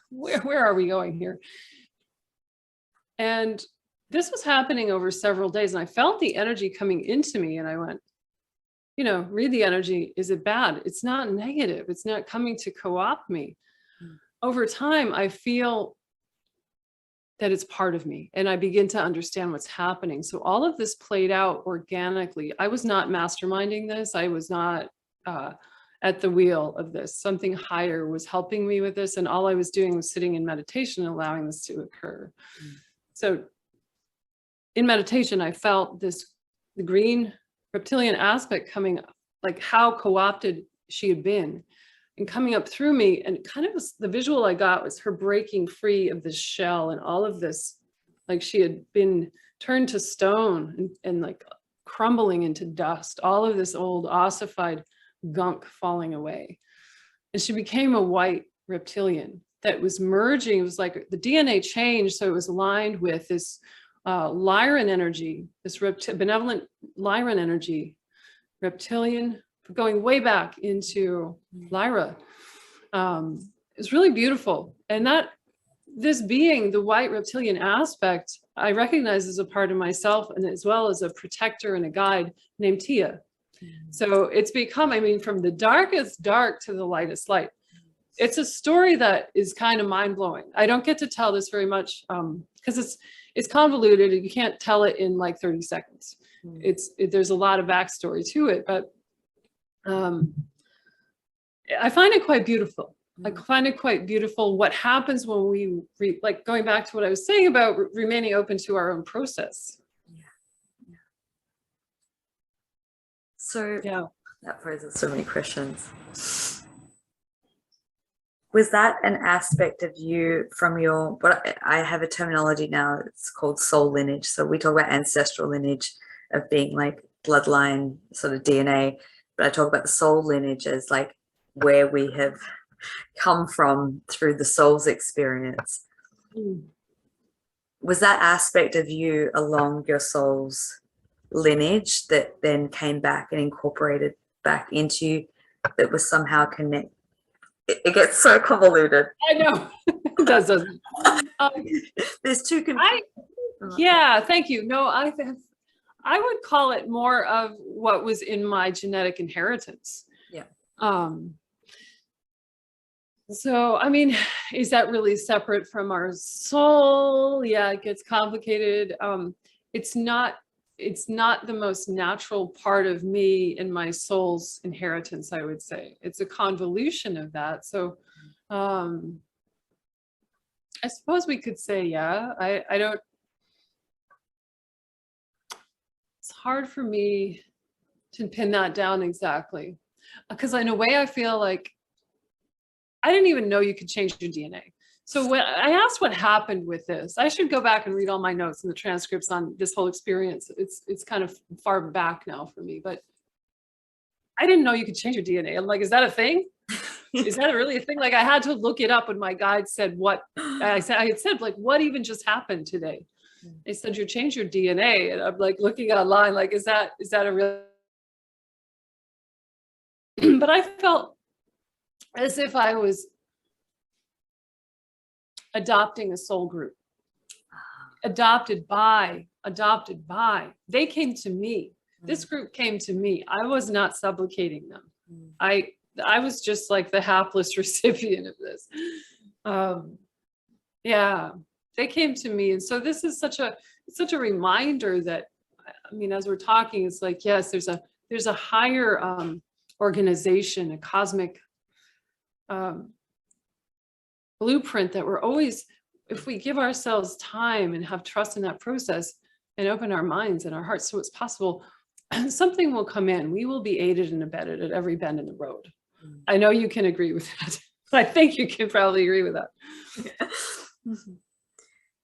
Where are we going here? And this was happening over several days, and I felt the energy coming into me, and I went, read the energy. Is it bad? It's not negative. It's not coming to co-opt me. Over time, I feel that it's part of me, and I begin to understand what's happening. So all of this played out organically. I was not masterminding this. I was not at the wheel of this. Something higher was helping me with this, and all I was doing was sitting in meditation and allowing this to occur. So in meditation, I felt the green reptilian aspect coming up, like how co-opted she had been, and coming up through me. And kind of the visual I got was her breaking free of this shell and all of this, like she had been turned to stone and like crumbling into dust, all of this old ossified gunk falling away. And she became a white reptilian that was merging. It was like the DNA changed, so it was aligned with this Lyran energy, this benevolent Lyran energy, reptilian going way back into Lyra. It's really beautiful. And that this being the white reptilian aspect, I recognize as a part of myself, and as well as a protector and a guide named Tia. So it's become, I mean, from the darkest dark to the lightest light. It's a story that is kind of mind-blowing. I don't get to tell this very much because it's convoluted and you can't tell it in like 30 seconds. There's a lot of backstory to it, but I find it quite beautiful. I find it quite beautiful what happens when we, like going back to what I was saying about remaining open to our own process. So yeah, that poses so many questions. Was that an aspect of you from your, what I have a terminology now, it's called soul lineage. So we talk about ancestral lineage of being like bloodline sort of DNA, but I talk about the soul lineage as like where we have come from through the soul's experience. Was that aspect of you along your soul's lineage that then came back and incorporated back into you that was somehow connected? It gets so convoluted. I know. It does, doesn't it? There's two. Yeah, thank you. No, I would call it more of what was in my genetic inheritance. Yeah. So, I mean, is that really separate from our soul? Yeah, it gets complicated. It's not the most natural part of me in my soul's inheritance, I would say. It's a convolution of that. So I suppose we could say, yeah, I don't, it's hard for me to pin that down exactly. Because in a way I feel like I didn't even know you could change your DNA. So when I asked what happened with this, I should go back and read all my notes and the transcripts on this whole experience. It's kind of far back now for me, but I didn't know you could change your DNA. I'm like, is that a thing? Is that really a thing? Like I had to look it up when my guide said what I had said, like, what even just happened today? They said you changed your DNA. And I'm like looking online, like, is that a real? But I felt as if I was adopting a soul group, adopted by, they came to me. This group came to me. I was not sublicating them. I was just like the hapless recipient of this. Yeah, they came to me. And so this is such a reminder that, I mean, as we're talking, it's like, yes, there's a higher organization, a cosmic blueprint that we're always, if we give ourselves time and have trust in that process and open our minds and our hearts so it's possible, something will come in. We will be aided and abetted at every bend in the road. I know you can agree with that. I think you can probably agree with that.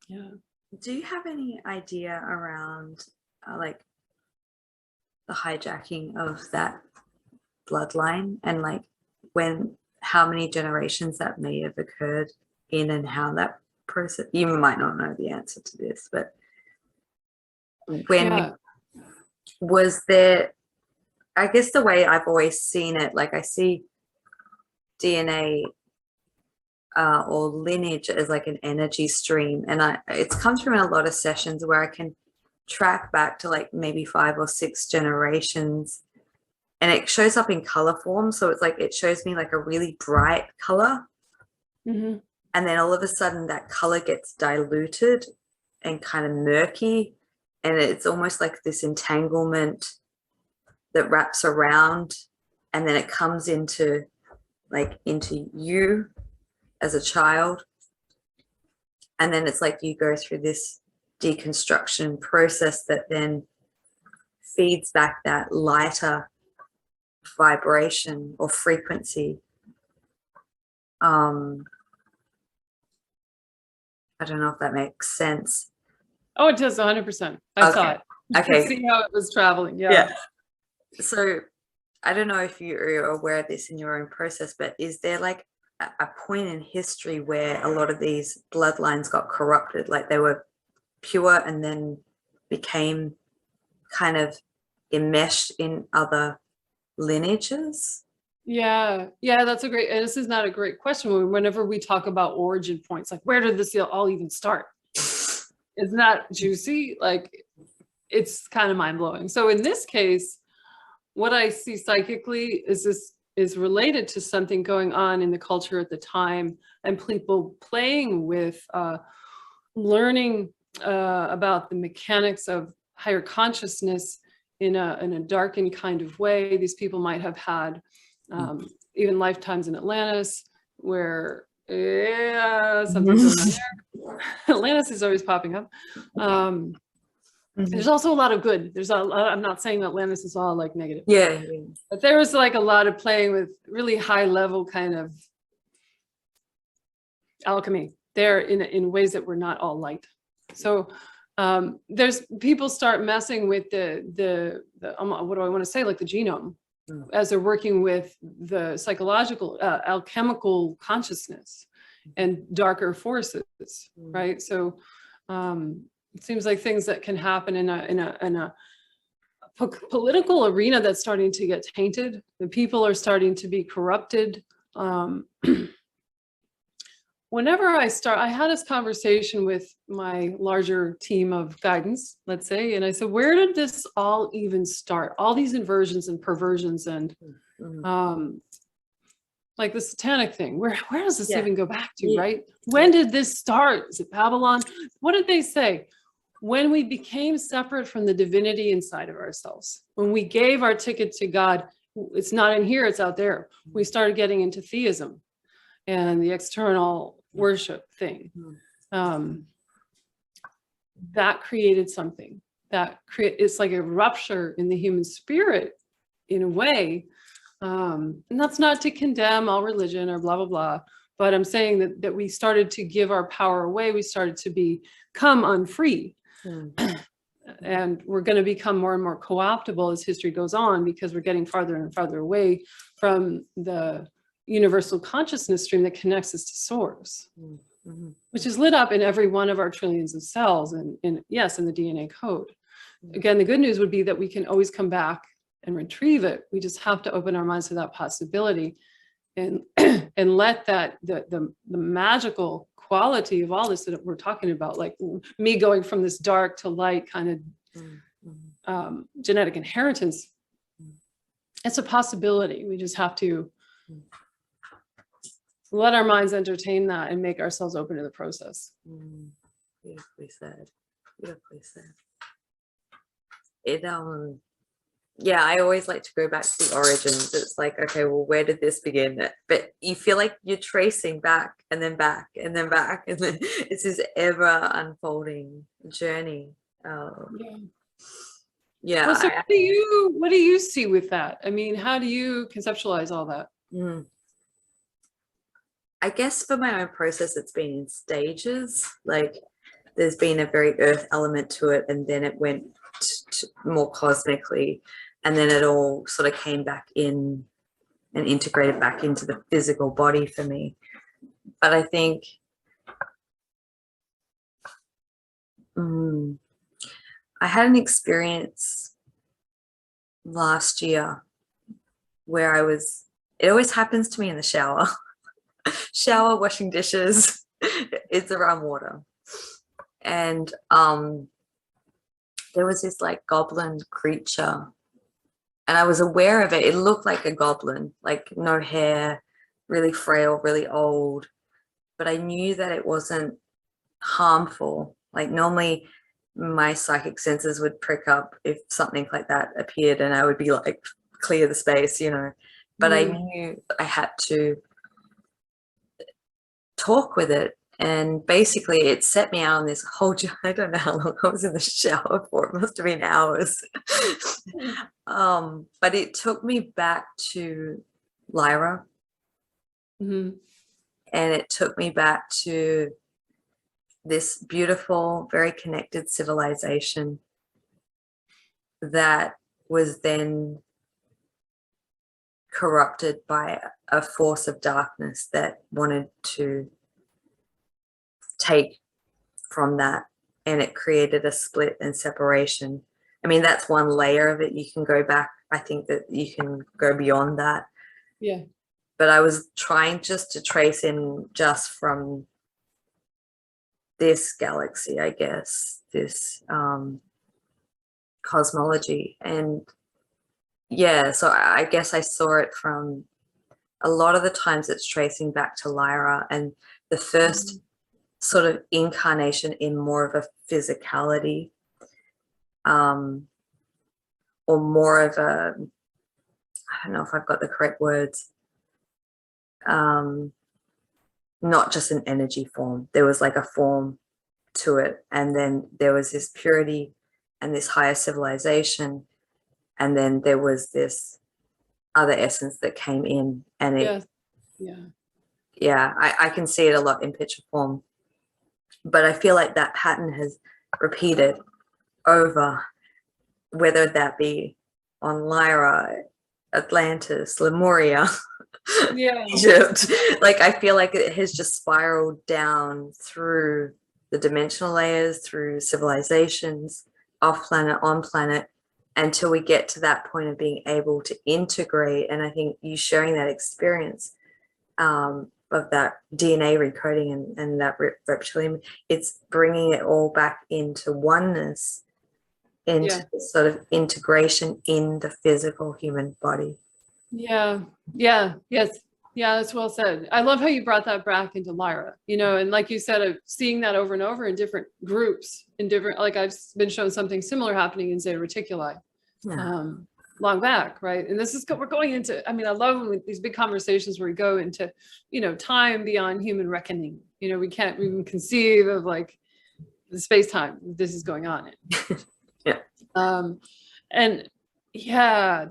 Yeah. Do you have any idea around like the hijacking of that bloodline and like how many generations that may have occurred in and how that process, you might not know the answer to this, but when was there, I guess the way I've always seen it, like I see DNA or lineage as like an energy stream, and it's come through in a lot of sessions where I can track back to like maybe 5 or 6 generations, and it shows up in color form. So it's like it shows me like a really bright color, and then all of a sudden that color gets diluted and kind of murky, and it's almost like this entanglement that wraps around, and then it comes into you as a child, and then it's like you go through this deconstruction process that then feeds back that lighter vibration or frequency. I don't know if that makes sense. Oh, it does 100%. I saw it. Okay. See how it was traveling. Yeah. So I don't know if you're aware of this in your own process, but is there like a point in history where a lot of these bloodlines got corrupted, like they were pure and then became kind of enmeshed in other lineages? Yeah, that's a great, and this is not a great question. Whenever we talk about origin points, like where did this all even start? Isn't that juicy? Like, it's kind of mind-blowing. So in this case, what I see psychically is related to something going on in the culture at the time, and people playing with learning about the mechanics of higher consciousness in a darkened kind of way. These people might have had even lifetimes in Atlantis, where something's going on there. Atlantis is always popping up. There's also a lot of good. I'm not saying that Atlantis is all like negative. Yeah. But there was like a lot of playing with really high level kind of alchemy there in ways that were not all light. So there's people start messing with the what do I want to say, like the genome, as they're working with the psychological alchemical consciousness and darker forces, right? So it seems like things that can happen in a political arena that's starting to get tainted. The people are starting to be corrupted. Whenever I had this conversation with my larger team of guidance, let's say, and I said, where did this all even start? All these inversions and perversions and like the satanic thing, where does this even go back to, right? When did this start? Is it Babylon? What did they say? When we became separate from the divinity inside of ourselves, when we gave our ticket to God, it's not in here, it's out there. We started getting into theism and the external worship thing. That created something it's like a rupture in the human spirit in a way. And that's not to condemn all religion or blah, blah, blah. But I'm saying that we started to give our power away. We started to become unfree. And we're going to become more and more co-optable as history goes on, because we're getting farther and farther away from the universal consciousness stream that connects us to source, which is lit up in every one of our trillions of cells and in the DNA code. Again, the good news would be that we can always come back and retrieve it. We just have to open our minds to that possibility and and let that the magical quality of all this that we're talking about, like me going from this dark to light kind of genetic inheritance, it's a possibility. We just have to let our minds entertain that and make ourselves open to the process. Beautifully said. Beautifully said. It yeah, I always like to go back to the origins. It's like, okay, well, where did this begin? But you feel like you're tracing back and then back and then back, and then it's this ever unfolding journey. Yeah. Well, so what do you see with that? I mean, how do you conceptualize all that? I guess for my own process, it's been in stages. Like there's been a very earth element to it, and then it went more cosmically, and then it all sort of came back in and integrated back into the physical body for me. But I think I had an experience last year where it always happens to me in the shower. Shower, washing dishes, it's around water. And there was this like goblin creature, and I was aware of it. It looked like a goblin, like no hair, really frail, really old, but I knew that it wasn't harmful. Like normally my psychic senses would prick up if something like that appeared, and I would be like, clear the space, you know. But I knew I had to talk with it, and basically it set me out on this whole I don't know how long I was in the shower for. It must have been hours. But it took me back to Lyra, and it took me back to this beautiful, very connected civilization that was then corrupted by a force of darkness that wanted to take from that, and it created a split and separation. I mean, that's one layer of it. You can go back I think that you can go beyond that. Yeah. But I was trying just to trace in just from this galaxy, I guess, this cosmology. And yeah, so I guess I saw it from a lot of the times it's tracing back to Lyra and the first sort of incarnation in more of a physicality, or more of a, I don't know if I've got the correct words, not just an energy form. There was like a form to it, and then there was this purity and this higher civilization, and then there was this other essence that came in, and it, I can see it a lot in picture form, but I feel like that pattern has repeated over, whether that be on Lyra, Atlantis, Lemuria, Egypt. Like I feel like it has just spiraled down through the dimensional layers, through civilizations, off planet, on planet, until we get to that point of being able to integrate. And I think you sharing that experience of that DNA recoding and that reptilian, it's bringing it all back into oneness, into sort of integration in the physical human body. Yeah, that's well said. I love how you brought that back into Lyra, you know, and like you said, of seeing that over and over in different groups, in different, like I've been shown something similar happening in Zeta Reticuli long back, right? And this is, we're going into, I mean, I love when these big conversations where we go into, you know, time beyond human reckoning. You know, we can't even conceive of like the space-time this is going on in. And yeah,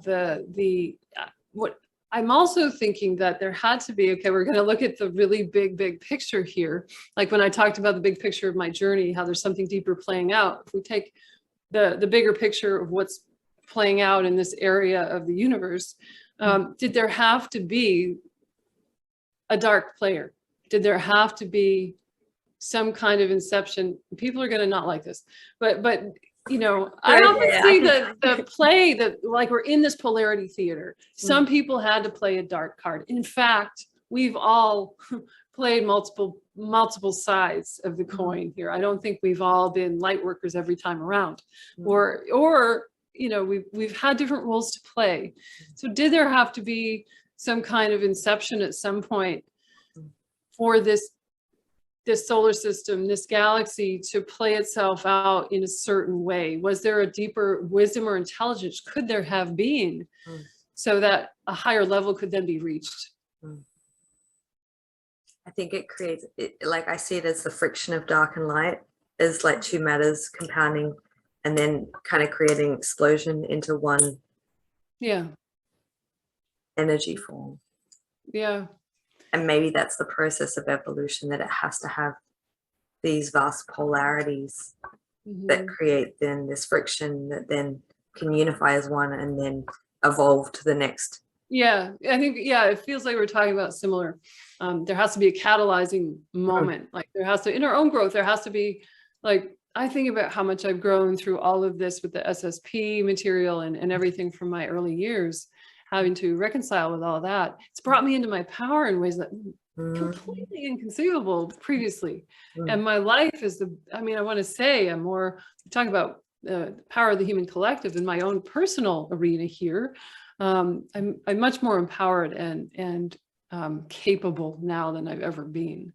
what I'm also thinking that there had to be, okay, we're going to look at the really big picture here. Like when I talked about the big picture of my journey, how there's something deeper playing out. If we take the bigger picture of what's playing out in this area of the universe, did there have to be a dark player? Did there have to be some kind of inception? People are going to not like this, but you know, I often see the play that like we're in this polarity theater. Some people had to play a dark card. In fact, we've all played multiple sides of the coin here. I don't think we've all been light workers every time around, or you know, we've had different roles to play. So did there have to be some kind of inception at some point for this solar system, this galaxy to play itself out in a certain way? Was there a deeper wisdom or intelligence? Could there have been so that a higher level could then be reached? I think it creates, like I see it as the friction of dark and light, is like two matters compounding and then kind of creating explosion into one energy form. And maybe that's the process of evolution, that it has to have these vast polarities that create then this friction that then can unify as one and then evolve to the next. I think, it feels like we're talking about similar. There has to be a catalyzing moment. Like there has to, in our own growth, there has to be, like, I think about how much I've grown through all of this with the SSP material and everything from my early years, having to reconcile with all that. It's brought me into my power in ways that completely inconceivable previously. And my life is I want to say I'm more talking about the power of the human collective in my own personal arena here. I'm much more empowered and capable now than I've ever been.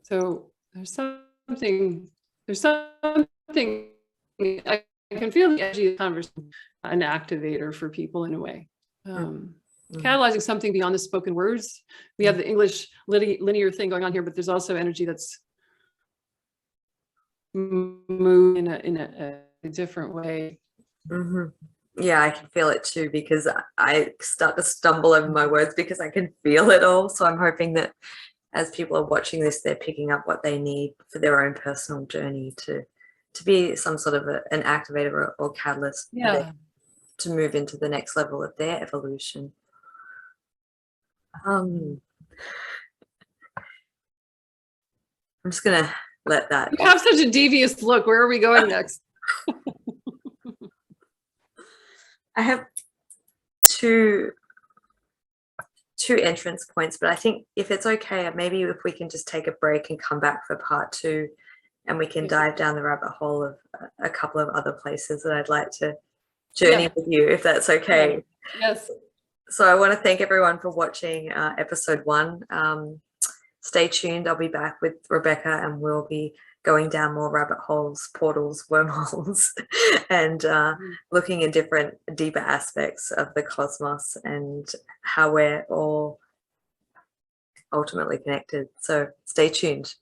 So there's something I can feel the energy of the conversation, an activator for people in a way. Catalyzing something beyond the spoken words. We have the English linear thing going on here, but there's also energy that's moved in a different way. Yeah, I can feel it too, because I start to stumble over my words because I can feel it all. So I'm hoping that as people are watching this, they're picking up what they need for their own personal journey to be some sort of an activator or catalyst to move into the next level of their evolution. I'm just gonna let that. You have such a devious look. Where are we going next? I have two entrance points, but I think if it's okay, maybe if we can just take a break and come back for part 2, and we can dive down the rabbit hole of a couple of other places that I'd like to journey with you, if that's okay. Yes. So I want to thank everyone for watching episode 1. Stay tuned. I'll be back with Rebecca, and we'll be going down more rabbit holes, portals, wormholes, and looking at different deeper aspects of the cosmos and how we're all ultimately connected. So stay tuned.